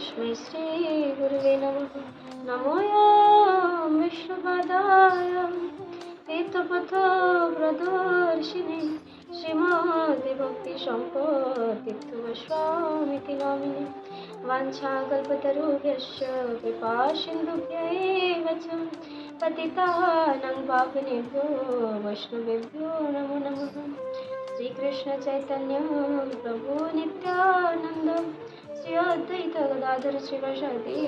तस्मै श्रीगुरुवे नमः। नमोऽयं विष्णुपादाय तीर्थपथप्रदर्शिने श्रीमद्भक्तिसम्पदतीर्थगोस्वामिति नामिने। वाञ्छाकल्पतरुभ्यश्च कृपासिन्धुभ्यैव च पतितानां पावनेभ्यो वैष्णवेभ्यो नमो नमः। श्रीकृष्ण चैतन्य प्रभु नित्यानंद श्री अद्वैत गदाधर श्रीवासादि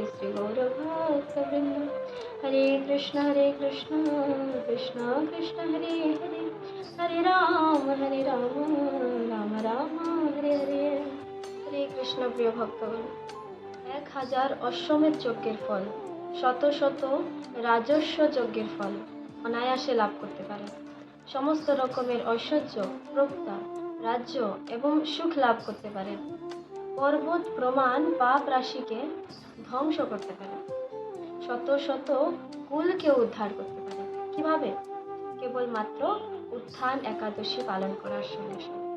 श्री गौरभक्तवृंद। हरे कृष्ण कृष्ण कृष्ण हरे हरे, हरे राम राम राम हरे हरे। हरे कृष्ण। प्रिय भक्तगण, 1000 অশ্বমেধ যজ্ঞের ফল, শত শত রাজস্ব যজ্ঞের ফল অনায়াসে লাভ করতে পারে। সমস্ত রকমের ঐশ্বর্য, প্রজ্ঞা, রাজ্য এবং সুখ লাভ করতে পারে। পর্বত প্রমাণ পাপ রাশিকে ধ্বংস করতে পারে। শত শত কুলকে উদ্ধার করতে পারে। কিভাবে? কেবলমাত্র উত্থান একাদশী পালন করার সঙ্গে সঙ্গে।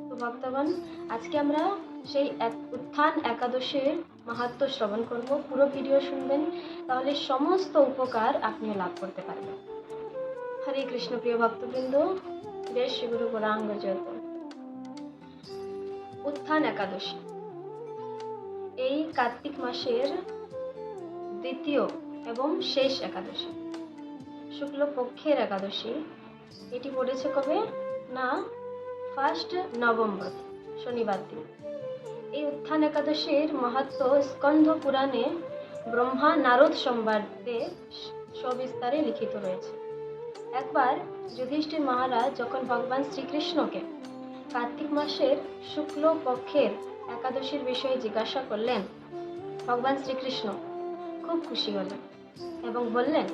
তো ভক্তগণ, আজকে আমরা সেই উত্থান একাদশীর মাহাত্ম্য শ্রবণ করব। পুরো ভিডিও শুনবেন, তাহলে সমস্ত উপকার আপনিও লাভ করতে পারবেন। হরে কৃষ্ণ। প্রিয় ভক্তবৃন্দ, বেশ শ্রীগুরু গৌরাঙ্গ জয়ত। উত্থান একাদশী এই কার্তিক মাসের দ্বিতীয় এবং শেষ একাদশী, শুক্লপক্ষের একাদশী। এটি পড়েছে কবে? না, 1 নভেম্বর, শনিবার দিন। এই উত্থান একাদশীর মাহাত্ম্য স্কন্ধ পুরাণে ব্রহ্মা নারদ সংবাদে সবিস্তারে লিখিত রয়েছে। একবার যুধিষ্ঠির মহারাজ যখন ভগবান শ্রীকৃষ্ণকে কার্তিক মাসের শুক্ল পক্ষের একাদশীর বিষয়ে জিজ্ঞাসা করলেন, ভগবান শ্রীকৃষ্ণ খুব খুশি হলেন এবং বললেন,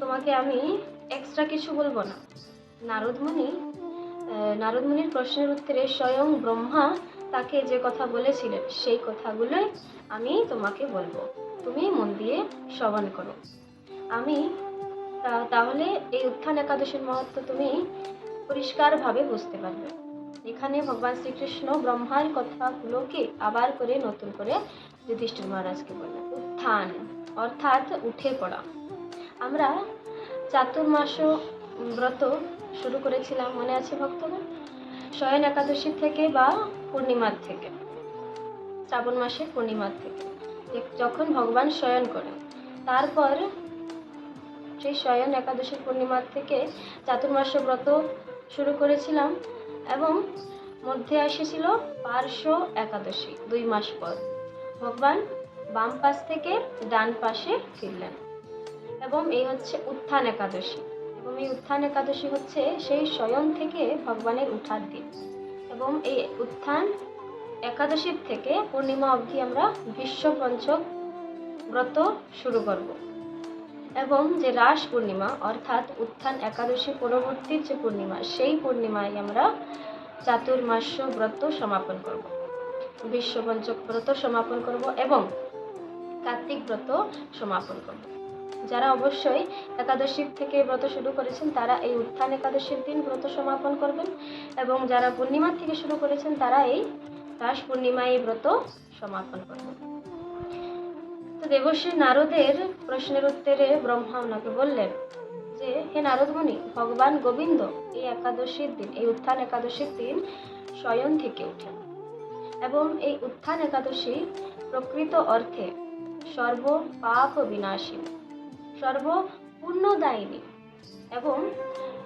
তোমাকে আমি এক্সট্রা কিছু বলবো না। নারদ মুনির প্রশ্নের উত্তরে স্বয়ং ব্রহ্মা তাকে যে কথা বলেছিলেন সেই কথাগুলোই আমি তোমাকে বলবো, তুমি মন দিয়ে শ্রবণ করো। তাহলে এই উত্থান একাদশীর মাহাত্ম্য তুমি পরিষ্কারভাবে বুঝতে পারবে। এখানে ভগবান শ্রীকৃষ্ণ ব্রহ্মার কথাগুলোকে আবার করে নতুন করে যুধিষ্ঠির মহারাজকে বললেন। উত্থান অর্থাৎ উঠে পড়া। আমরা চাতুর্মাস ব্রত শুরু করেছিলাম, মনে আছে ভক্তগণ? শয়ন একাদশী থেকে বা পূর্ণিমার থেকে, শ্রাবণ মাসের পূর্ণিমার থেকে যখন ভগবান শয়ন করেন, তারপর সেই শয়ন একাদশীর পূর্ণিমার থেকে চাতুর্মাস ব্রত শুরু করেছিলাম এবং মধ্যে এসেছিল পার্শ্ব একাদশী। 2 মাস পর ভগবান বাম পাশ থেকে ডান পাশে ফিরলেন এবং এই হচ্ছে উত্থান একাদশী। এবং এই উত্থান একাদশী হচ্ছে সেই শয়ন থেকে ভগবানের উঠার দিন। এবং এই উত্থান একাদশীর থেকে পূর্ণিমা অবধি আমরা বিশ্ব পঞ্চক ব্রত শুরু করব। এবং যে রাস পূর্ণিমা অর্থাৎ উত্থান একাদশী পরবর্তীর যে পূর্ণিমা, সেই পূর্ণিমায় আমরা চাতুর্মাস্য ব্রত সমাপন করব, বিশ্ব পঞ্চক ব্রত সমাপন করব এবং কার্তিক ব্রত সমাপন করব। যারা অবশ্যই একাদশীর থেকে ব্রত শুরু করেছেন তারা এই উত্থান একাদশীর দিন ব্রত সমাপন করবেন এবং যারা পূর্ণিমার থেকে শুরু করেছেন তারা এই রাস পূর্ণিমায় এই ব্রত সমাপন করবেন। তো দেবশ্রী নারদের প্রশ্নের উত্তরে ব্রহ্মা ওনাকে বললেন যে, হে নারদ মুনি, ভগবান গোবিন্দ এই একাদশীর দিন, এই উত্থান একাদশীর দিন শয়ন থেকে ওঠেন এবং এই উত্থান একাদশী প্রকৃত অর্থে সর্ব পাপ বিনাশিনী, সর্ব পুণ্যদায়িনী এবং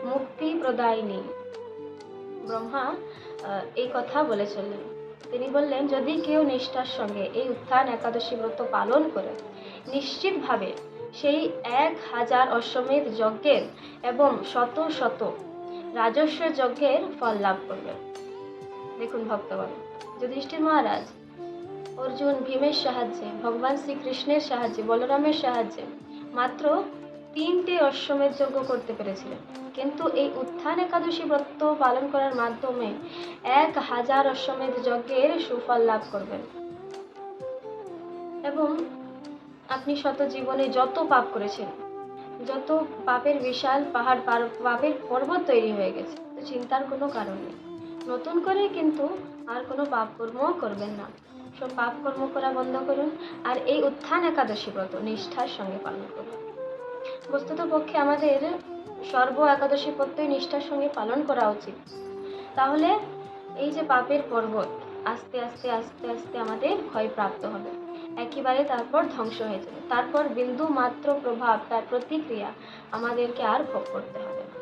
মুক্তি প্রদায়িনী। ব্রহ্মা এই কথা বলে চললেন। তিনি বললেন, যদি কেউ নিষ্ঠার সঙ্গে এই উত্থান একাদশী ব্রত পালন করে নিশ্চিতভাবে সেই 1000 অশ্বমেধ যজ্ঞের এবং শত শত রাজস্ব যজ্ঞের ফল লাভ করবে। দেখুন ভক্তগণ, যুধিষ্ঠির মহারাজ অর্জুন ভীমের সাহায্যে, ভগবান শ্রীকৃষ্ণের সাহায্যে, বলরামের সাহায্যে মাত্র 3টে অশ্বমেধ যজ্ঞ করতে পেরেছিলেন, কিন্তু এই উত্থান একাদশী ব্রত পালন করার মাধ্যমে 1000 অশ্বমেধ যজ্ঞের সুফল লাভ করবেন। এবং আপনি শত জীবনে যত পাপ করেছেন, যত পাপের বিশাল পাহাড়, পাপের পর্বত তৈরি হয়ে গেছে, চিন্তার কোনো কারণ নেই। নতুন করে কিন্তু আর কোনো পাপ কর্ম করবেন না। সব পাপ কর্ম করা বন্ধ করুন আর এই উত্থান একাদশী ব্রত নিষ্ঠার সঙ্গে পালন করুন। বস্তুত পক্ষে আমাদের সর্ব একাদশী ব্রতই নিষ্ঠার সঙ্গে পালন করা উচিত। তাহলে এই যে পাপের পর্বত আস্তে আস্তে আস্তে আস্তে আমাদের ক্ষয়প্রাপ্ত হবে, একেবারে তারপর ধ্বংস হয়ে যাবে। তারপর বিন্দু মাত্র প্রভাব, তার প্রতিক্রিয়া আমাদেরকে আর ভোগ করতে হবে না।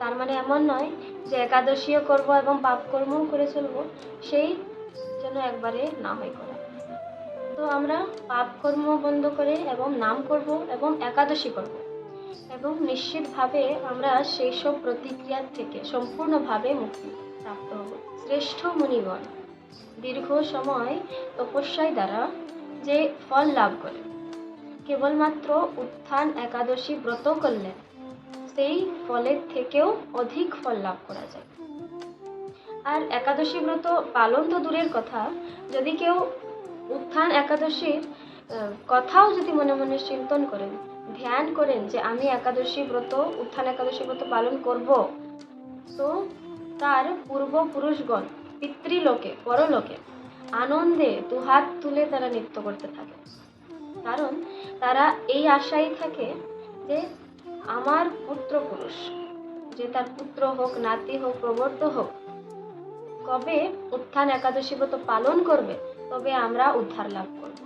তার মানে এমন নয় যে একাদশীও করব এবং পাপ কর্মও করে চলবো, সেই যেন একবারে না হয় করা। তো আমরা পাপ কর্ম বন্ধ করে এবং নাম করব এবং একাদশী করব, এবং নিশ্চিতভাবে আমরা সেই সব প্রতিক্রিয়ার থেকে সম্পূর্ণভাবে মুক্তি প্রাপ্ত হব। শ্রেষ্ঠ মুনিগণ দীর্ঘ সময় তপস্যায় দ্বারা যে ফল লাভ করে, কেবলমাত্র উত্থান একাদশী ব্রত করলে সেই ফলের থেকেও অধিক ফল লাভ করা যায়। আর একাদশী ব্রত পালন তো দূরের কথা, যদি কেউ উত্থান একাদশীর কথাও যদি মনে মনে চিন্তন করেন, ধ্যান করেন যে আমি একাদশী ব্রত, উত্থান একাদশী ব্রত পালন করব, তো তার পূর্বপুরুষগণ পিতৃলোকে পরলোকে আনন্দে দুহাত তুলে তারা নৃত্য করতে থাকে। কারণ তারা এই আশাই থাকে যে আমার পুত্রপুরুষ, যে তার পুত্র হোক, নাতি হোক, প্রবর্ত হোক, কবে উত্থান একাদশী ব্রত পালন করবে, তবে আমরা উদ্ধার লাভ করব।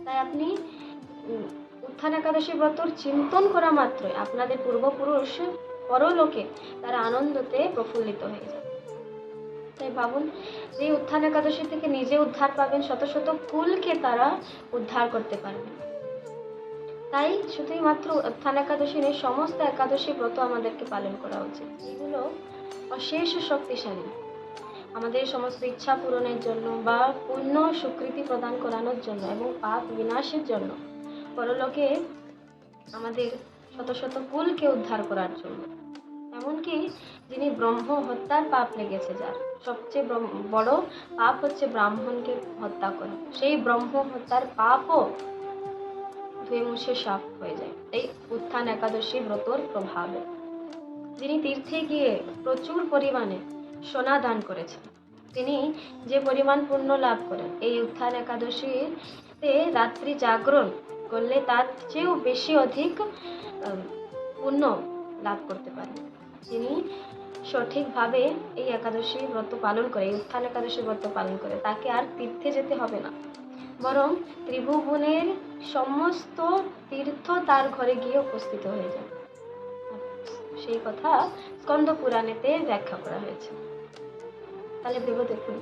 তাই আপনি উত্থান একাদশী ব্রতর চিন্তন করা মাত্রই আপনাদের পূর্বপুরুষ পরলোকে তারা আনন্দতে প্রফুল্লিত হয়ে যায়। তাই ভাবুন, যে উত্থান একাদশী থেকে নিজে উদ্ধার পাবেন, শত শত কুলকে তারা উদ্ধার করতে পারবে। তাই শুধুই মাত্র উত্থান একাদশী নেই, সমস্ত একাদশী ব্রত আমাদেরকে পালন করা উচিত। এগুলো অশেষ শক্তিশালী, আমাদের সমস্ত ইচ্ছা পূরণের জন্য বা পুণ্য স্বীকৃতি প্রদান করানোর জন্য এবং পাপ বিনাশের জন্য, পরলোকে আমাদের শত শত কুলকে উদ্ধার করার জন্য। এমনকি যিনি ব্রহ্ম হত্যার পাপ লেগেছে, যার সবচেয়ে বড় পাপ হচ্ছে ব্রাহ্মণকে হত্যা করা, সেই ব্রহ্ম হত্যার পাপও ধুয়ে মুছে সাফ হয়ে যায় এই উত্থান একাদশী ব্রতর প্রভাবে। যিনি তীর্থে গিয়ে প্রচুর পরিমাণে সোনা দান করেছেন, তিনি যে পরিমাণ পুণ্য লাভ করেন, এই উত্থান একাদশীতে রাত্রি জাগরণ করলে তার চেয়েও বেশি অধিক পুণ্য লাভ করতে পারেন। যিনি সঠিকভাবে এই একাদশী ব্রত পালন করে, এই উত্থান একাদশী ব্রত পালন করে, তাকে আর তীর্থে যেতে হবে না, বরং ত্রিভুবনের সমস্ত তীর্থ তার ঘরে গিয়ে উপস্থিত হয়ে যায়। সেই কথা স্কন্দ পুরাণেতে ব্যাখ্যা করা হয়েছে। তাহলে ভেবে দেখুন,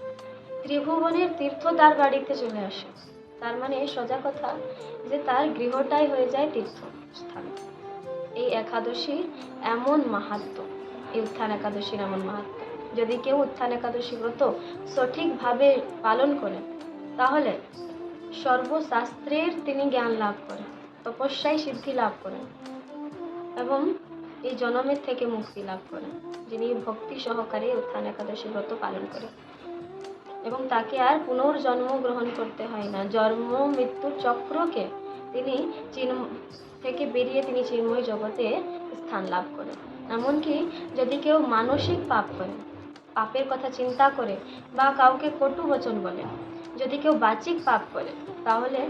ত্রিভুবনের তীর্থ তার বাড়িতে চলে আসে, তার মানে সোজা কথা যে তার গৃহটাই হয়ে যায় তীর্থস্থান। এই একাদশীর এমন মাহাত্ম্য, এই উত্থান একাদশীর এমন মাহাত্ম্য, যদি কেউ উত্থান একাদশী ব্রত সঠিকভাবে পালন করেন, তাহলে সর্বশাস্ত্রের তিনি জ্ঞান লাভ করেন, তপস্যায় সিদ্ধি লাভ করেন এবং এই জনমের থেকে মুক্তি লাভ করেন, যিনি ভক্তি সহকারে উত্থান একাদশী ব্রত পালন করেন। এবং তাকে আর পুনর্জন্ম গ্রহণ করতে হয় না, জন্ম মৃত্যুর চক্রকে তিনি থেকে বেরিয়ে তিনি চিন্ময় জগতে স্থান লাভ করেন। এমনকি যদি কেউ মানসিক পাপ করে, পাপের কথা চিন্তা করে বা কাউকে কটু বচন বলে, যদি কেউ বাচিক পাপ করে, তাহলে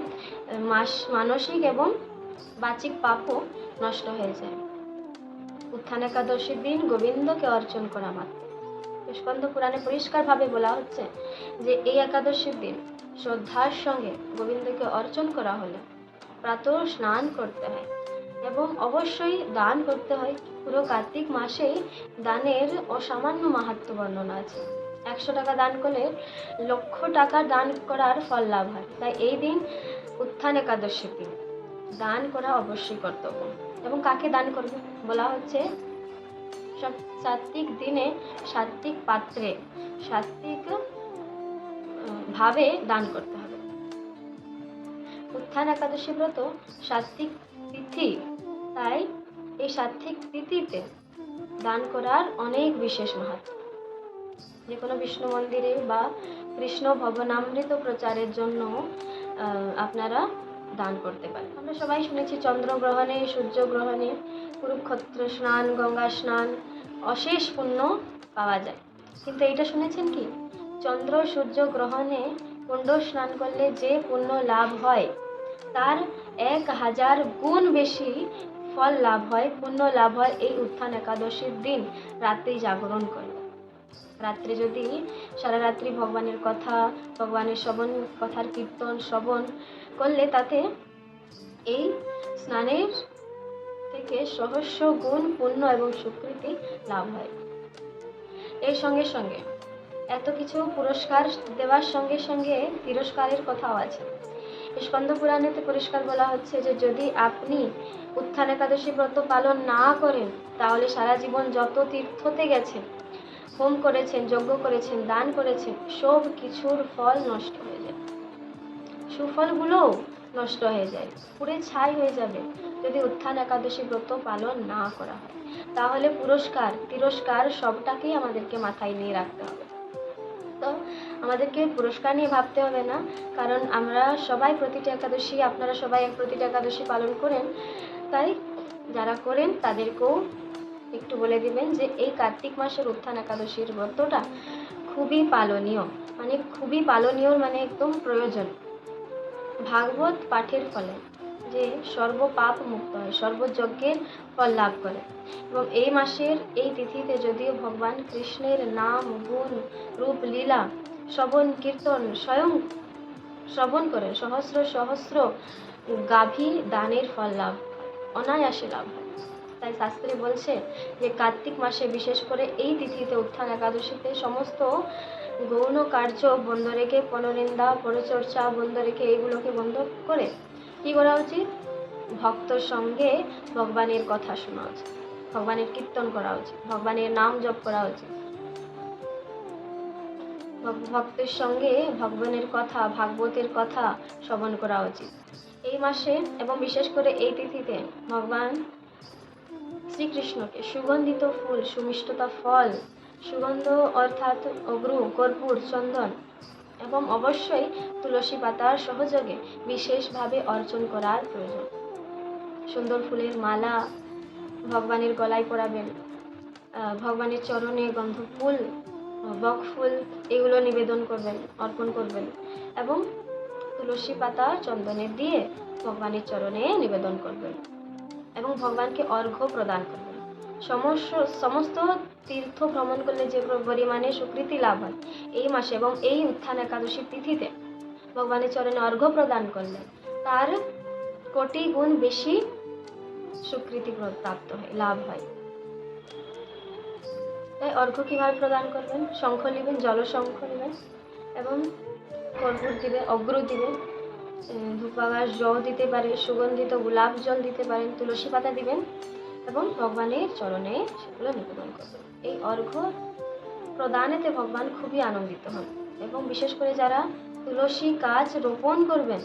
মানসিক এবং বাচিক পাপও নষ্ট হয়ে যায় উত্থান একাদশীর দিন গোবিন্দকে অর্চন করা মাত্র। স্কন্দ পুরাণে পরিষ্কারভাবে বলা হচ্ছে যে এই একাদশীর দিন শ্রদ্ধার সঙ্গে গোবিন্দকে অর্চন করা হলে প্রাতঃ স্নান করতে হয় এবং অবশ্যই দান করতে হয়। পুরো কার্তিক মাসেই দানের অসামান্য মাহাত্ম্য বর্ণনা আছে। 100 টাকা দান করলে লক্ষ টাকা দান করার ফল লাভ হয়। তাই এই দিন উত্থান একাদশীর দিন দান করা অবশ্যই কর্তব্য। এবং কাকে দান করবে বলা হচ্ছে, সব সাত্বিক দিনে সাত্বিক পাত্রে সাত্বিক ভাবে দান করতে হবে। উত্থান একাদশী ব্রত সাত্বিক তিথি, তাই এই সাত্বিক তিথিতে দান করার অনেক বিশেষ মাহাত্ম্য। যে কোনো বিষ্ণু মন্দিরে বা কৃষ্ণ ভবনামৃত প্রচারের জন্য আপনারা দান করতে পারেন। আমরা সবাই শুনেছি চন্দ্রগ্রহণে, সূর্যগ্রহণে, কুরুক্ষেত্র স্নান, গঙ্গা স্নান অশেষ পুণ্য পাওয়া যায়। কিন্তু এইটা শুনেছেন কি, চন্দ্র সূর্য গ্রহণে কুণ্ড স্নান করলে যে পুণ্য লাভ হয় তার 1000 গুণ বেশি ফল লাভ হয়, পুণ্য লাভ হয় এই উত্থান একাদশীর দিন রাত্রি জাগরণ করলে। রাত্রে যদি সারা রাত্রি ভগবানের কথা, ভগবানের শ্রবণ, কথার কীর্তন শ্রবণ করলে তাতে এই স্নানের থেকে সহস্র গুণ পুণ্য এবং স্বীকৃতি লাভ হয়। এর সঙ্গে সঙ্গে এত কিছু পুরস্কার দেওয়ার সঙ্গে সঙ্গে তিরস্কারের কথাও আছে। স্কন্দ পুরাণেতে পরিষ্কার বলা হচ্ছে যে যদি আপনি উত্থান একাদশী ব্রত পালন না করেন তাহলে সারা জীবন যত তীর্থতে গেছেন, হোম করেছেন, যজ্ঞ করেছেন, দান করেছেন, সব কিছুর ফল নষ্ট হয়ে যায়, সুফলগুলোও নষ্ট হয়ে যায়, পুড়ে ছাই হয়ে যাবে যদি উত্থান একাদশী ব্রত পালন না করা হয়। তাহলে পুরস্কার তিরস্কার সবটাকেই আমাদেরকে মাথায় নিয়ে রাখতে হবে। তো আমাদেরকে পুরস্কার নিয়ে ভাবতে হবে না, কারণ আমরা সবাই প্রতিটা একাদশী, আপনারা সবাই প্রতিটা একাদশী পালন করেন, তাই যারা করেন তাদেরকেও একটু বলে দিবেন যে এই কার্তিক মাসের উত্থান একাদশীর ব্রতটা খুবই পালনীয়, মানে খুবই পালনীয়, মানে একদম প্রয়োজন। ভাগবত পাঠের ফলে যে সর্বপাপ মুক্ত হয়, সর্বযজ্ঞের ফল লাভ করে। এবং এই মাসের এই তিথিতে যদিও ভগবান কৃষ্ণের নাম, গুণ, রূপ, লীলা শ্রবণ কীর্তন স্বয়ং শ্রবণ করেন, সহস্র সহস্র গাভী দানের ফল লাভ অনায়াসে লাভ হয়। তাই শাস্ত্রে বলছে যে কার্তিক মাসে বিশেষ করে এই তিথিতে উত্থান একাদশীতে সমস্ত গৌণ কার্য বন্ধ রেখে, পরনিন্দা পরচর্চা বন্ধ রেখে, এইগুলোকে বন্ধ করে কি করা উচিত? ভক্তর সঙ্গে ভগবানের কথা শোনা উচিত, ভগবানের কীর্তন করা উচিত, ভগবানের নাম জপ করা উচিত, ভক্তের সঙ্গে ভগবানের কথা, ভাগবতের কথা শ্রবণ করা উচিত। এই মাসে এবং বিশেষ করে এই তিথিতে ভগবান শ্রীকৃষ্ণকে সুগন্ধিত ফুল, সুমিষ্টতা ফল, সুগন্ধ অর্থাৎ অগ্রু, কর্পূর, চন্দন এবং অবশ্যই তুলসী পাতার সহযোগে বিশেষভাবে অর্চন করার প্রয়োজন। সুন্দর ফুলের মালা ভগবানের গলায় পরাবেন, ভগবানের চরণে গন্ধ ফুল, বক ফুল এগুলো নিবেদন করবেন, অর্পণ করবেন এবং তুলসী পাতা চন্দনের দিয়ে ভগবানের চরণে নিবেদন করবেন এবং ভগবানকে অর্ঘ্য প্রদান করবেন। সমস্ত তীর্থ ভ্রমণ করলে যে পরিমাণে স্বীকৃতি লাভ হয় এই মাসে এবং এই উত্থান একাদশী তিথিতে ভগবানের চরণে অর্ঘ্য প্রদান করলে তার কোটি গুণ বেশি স্বীকৃতি প্রাপ্ত হয়, লাভ হয়। তাই অর্ঘ্য কীভাবে প্রদান করবেন? শঙ্খ নেবেন, জলশঙ্খ নেবেন এবং কর্পূর দিবে, অগ্র দিবে, ধূপাগাছ জল দিতে পারে, সুগন্ধিত গোলাপ জল দিতে পারেন, তুলসী পাতা দিবেন এবং ভগবানের চরণে সেগুলো নিবেদন করবেন। এই অর্ঘ্য প্রদানেতে ভগবান খুবই আনন্দিত হন এবং বিশেষ করে যারা তুলসী গাছ রোপণ করবেন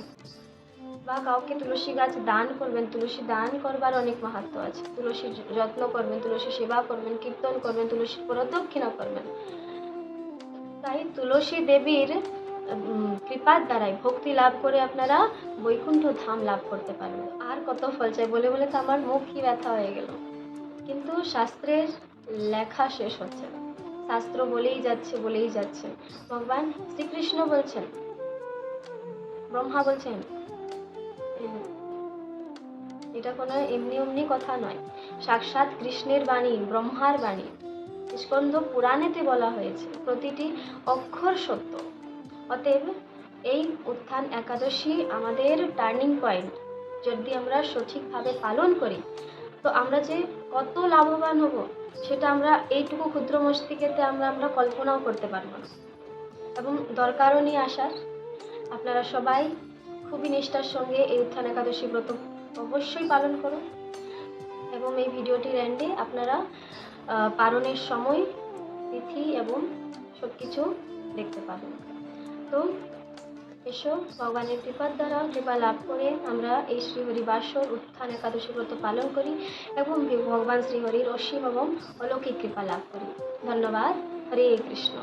বা কাউকে তুলসী গাছ দান করবেন, তুলসী দান করবার অনেক মাহাত্ম্য আছে। তুলসীর যত্ন করবেন, তুলসী সেবা করবেন, কীর্তন করবেন, তুলসীর প্রদক্ষিণা করবেন। তাই তুলসী দেবীর কৃপার দ্বারাই ভক্তি লাভ করে আপনারা বৈকুণ্ঠ ধাম লাভ করতে পারবেন। আর কত ফল চাই বলে বলে তো আমার মুখই ব্যথা হয়ে গেল, কিন্তু শাস্ত্রের লেখা শেষ হচ্ছে না, শাস্ত্র বলেই যাচ্ছে। ভগবান শ্রীকৃষ্ণ বলছেন, ব্রহ্মা বলছেন, এটা কোনো এমনি কথা নয়, সাক্ষাৎ কৃষ্ণের বাণী, ব্রহ্মার বাণী। স্কন্দ পুরাণেতে বলা হয়েছে প্রতিটি অক্ষর সত্য। অতএব এই উত্থান একাদশী আমাদের টার্নিং পয়েন্ট। যদি আমরা সঠিকভাবে পালন করি তো আমরা যে কত লাভবান হব সেটা আমরা এইটুকু ক্ষুদ্র মস্তিষ্কেতে আমরা কল্পনাও করতে পারবো না। এবং দরকারও নিয়ে আসার, আপনারা সবাই খুবই নিষ্ঠার সঙ্গে এই উত্থান একাদশী ব্রত অবশ্যই পালন করুন এবং এই ভিডিওটির এন্ডে আপনারা পালনের সময়, তিথি এবং সব কিছু দেখতে পাবেন। তো এসো ভগবানের কৃপার দ্বারা কৃপা লাভ করে আমরা এই শ্রীহরি বাসর উত্থান একাদশী ব্রত পালন করি এবং ভগবান শ্রীহরির অসীম এবং অলৌকিক কৃপা লাভ করি। ধন্যবাদ। হরে কৃষ্ণ।